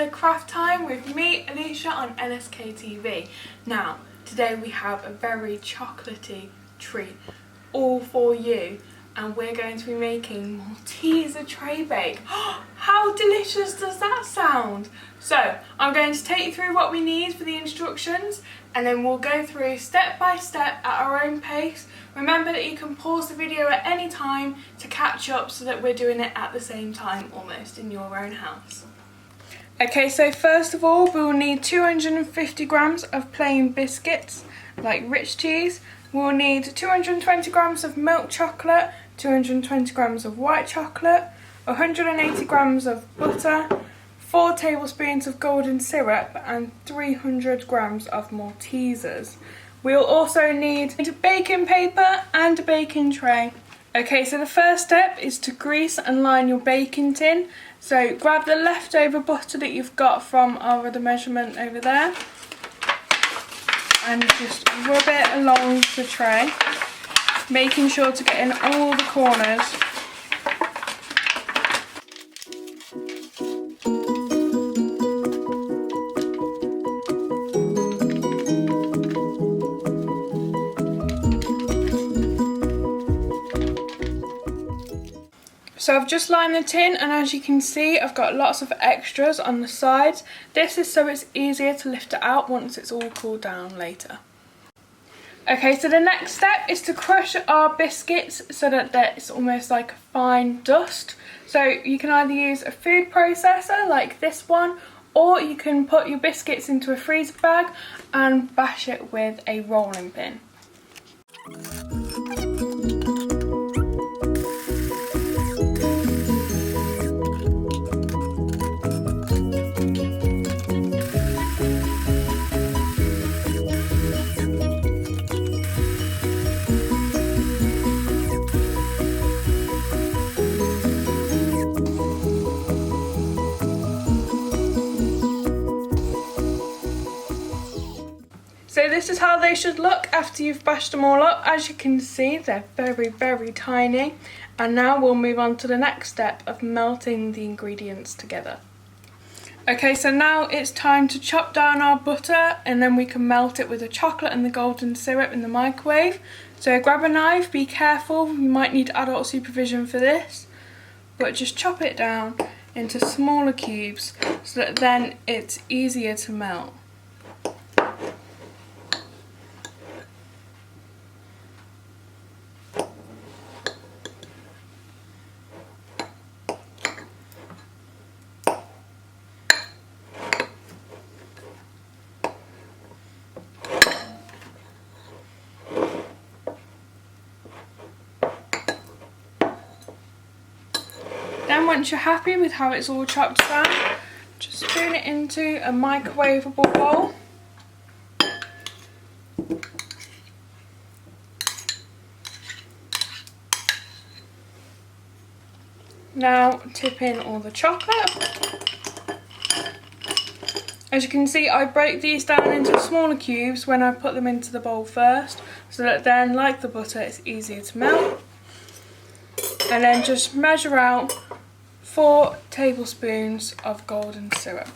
to Craft Time with me, Elisha, on NSK TV. Now, today we have a very chocolatey treat all for you, and we're going to be making Malteser Tray Bake. How delicious does that sound? So, I'm going to take you through what we need for the instructions, and then we'll go through step by step at our own pace. Remember that you can pause the video at any time to catch up so that we're doing it at the same time almost in your own house. Okay, so first of all we'll need 250 grams of plain biscuits like rich cheese. We'll need 220 grams of milk chocolate, 220 grams of white chocolate, 180 grams of butter, 4 tablespoons of golden syrup and 300 grams of Maltesers. We'll also need baking paper and a baking tray. Okay, so the first step is to grease and line your baking tin. So grab the leftover butter that you've got from our other measurement over there and just rub it along the tray, making sure to get in all the corners. So I've just lined the tin, and as you can see I've got lots of extras on the sides. This is so it's easier to lift it out once it's all cooled down later. Okay, so the next step is to crush our biscuits so that it's almost like a fine dust. So you can either use a food processor like this one, or you can put your biscuits into a freezer bag and bash it with a rolling pin. So this is how they should look after you've bashed them all up. As you can see, they're very, very tiny. And now we'll move on to the next step of melting the ingredients together. Okay, so now it's time to chop down our butter, and then we can melt it with the chocolate and the golden syrup in the microwave. So grab a knife, be careful, you might need adult supervision for this. But just chop it down into smaller cubes so that then it's easier to melt. Then once you're happy with how it's all chopped down, just spoon it into a microwavable bowl. Now tip in all the chocolate. As you can see, I break these down into smaller cubes when I put them into the bowl first, so that then, like the butter, it's easier to melt. And then just measure out 4 tablespoons of golden syrup.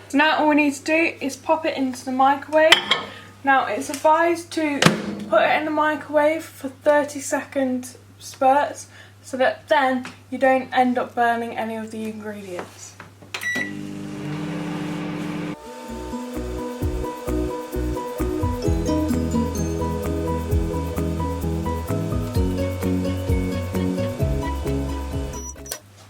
So now all we need to do is pop it into the microwave. Now it's advised to put it in the microwave for 30-second spurts so that then you don't end up burning any of the ingredients.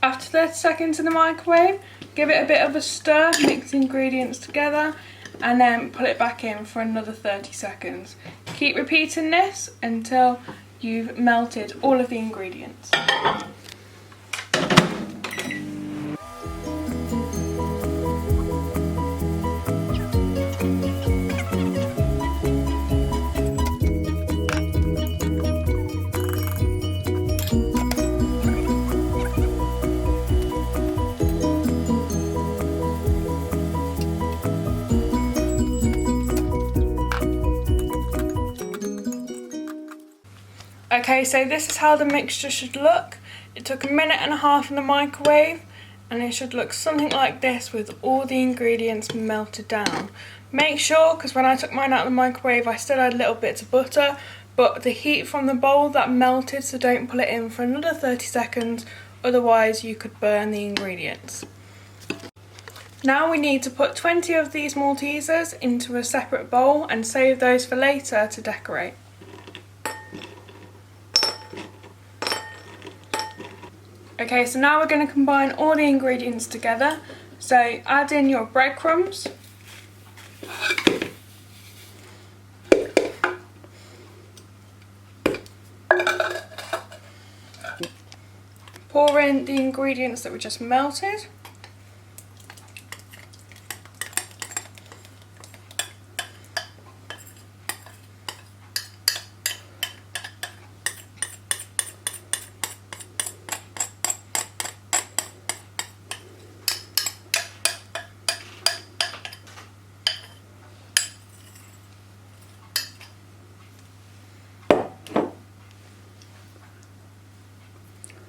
After 30 seconds in the microwave, give it a bit of a stir, mix the ingredients together, and then put it back in for another 30 seconds. Keep repeating this until you've melted all of the ingredients. Okay, so this is how the mixture should look. It took 1.5 minutes in the microwave, and it should look something like this with all the ingredients melted down. Make sure, because when I took mine out of the microwave I still had little bits of butter, but the heat from the bowl that melted, so don't put it in for another 30 seconds, otherwise you could burn the ingredients. Now we need to put 20 of these Maltesers into a separate bowl and save those for later to decorate. Okay, so now we're going to combine all the ingredients together. So add in your breadcrumbs, pour in the ingredients that we just melted,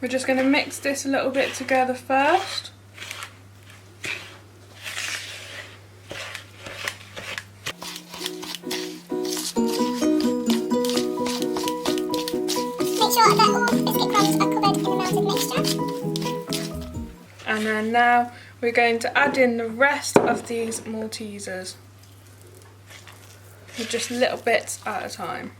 we're just going to mix this a little bit together first. Make sure that all biscuit crumbs are covered in the melted mixture. And then now we're going to add in the rest of these Maltesers, with just little bits at a time.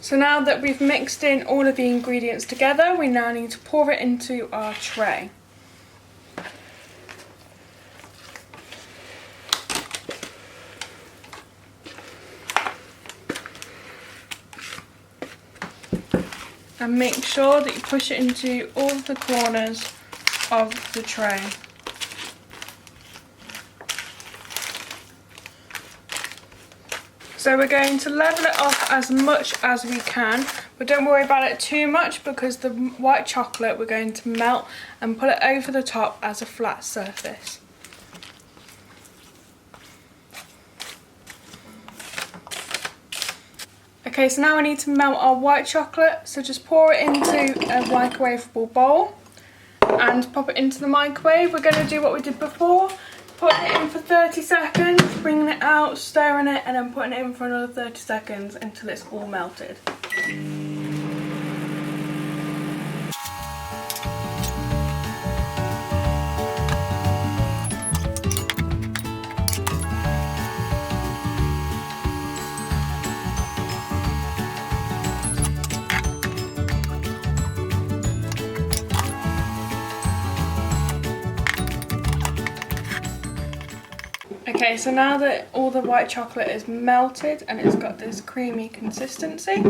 So now that we've mixed in all of the ingredients together, we now need to pour it into our tray. And make sure that you push it into all of the corners of the tray. So we're going to level it off as much as we can, but don't worry about it too much because the white chocolate we're going to melt and put it over the top as a flat surface. Okay, so now we need to melt our white chocolate, so just pour it into a microwavable bowl and pop it into the microwave. We're going to do what we did before. Putting it in for 30 seconds, bringing it out, stirring it, and then putting it in for another 30 seconds until it's all melted. Okay, so now that all the white chocolate is melted and it's got this creamy consistency,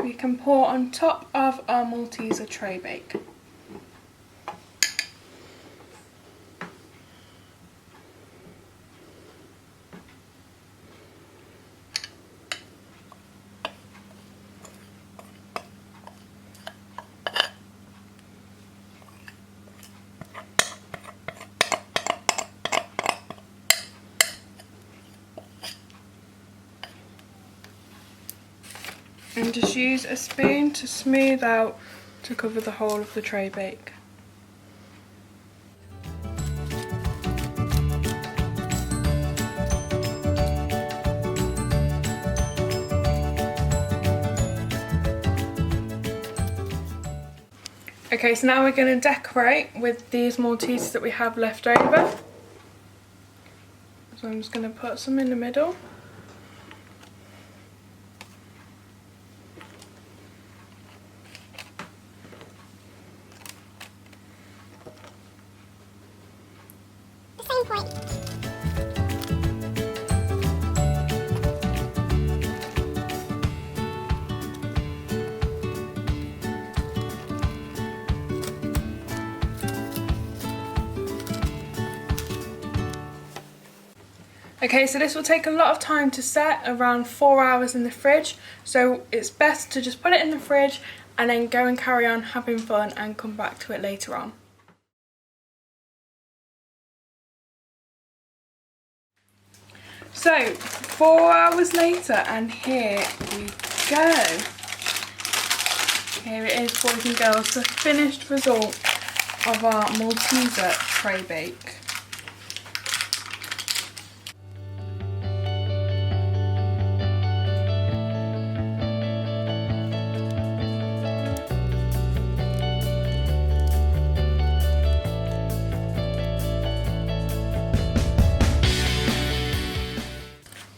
we can pour on top of our Malteser Tray Bake. And just use a spoon to smooth out to cover the whole of the tray bake. Okay, so now we're going to decorate with these Maltesers that we have left over. So I'm just going to put some in the middle. Point. Okay, so this will take a lot of time to set, around 4 hours in the fridge, so it's best to just put it in the fridge and then go and carry on having fun and come back to it later on. So 4 hours later, and here we go. Here it is, boys and girls, the finished result of our Malteser Tray Bake.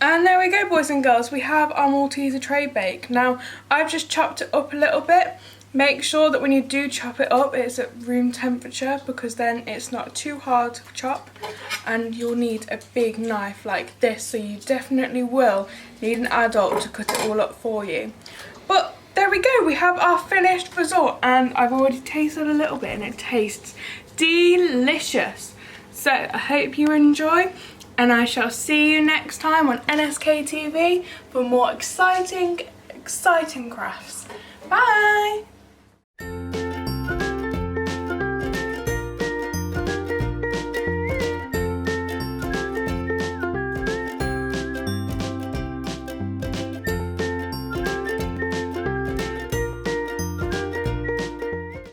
And there we go, boys and girls, we have our Malteser Tray Bake. Now, I've just chopped it up a little bit. Make sure that when you do chop it up, it's at room temperature, because then it's not too hard to chop, and you'll need a big knife like this, so you definitely will need an adult to cut it all up for you. But there we go, we have our finished result, and I've already tasted a little bit and it tastes delicious. So I hope you enjoy, and I shall see you next time on NSK TV for more exciting crafts. Bye!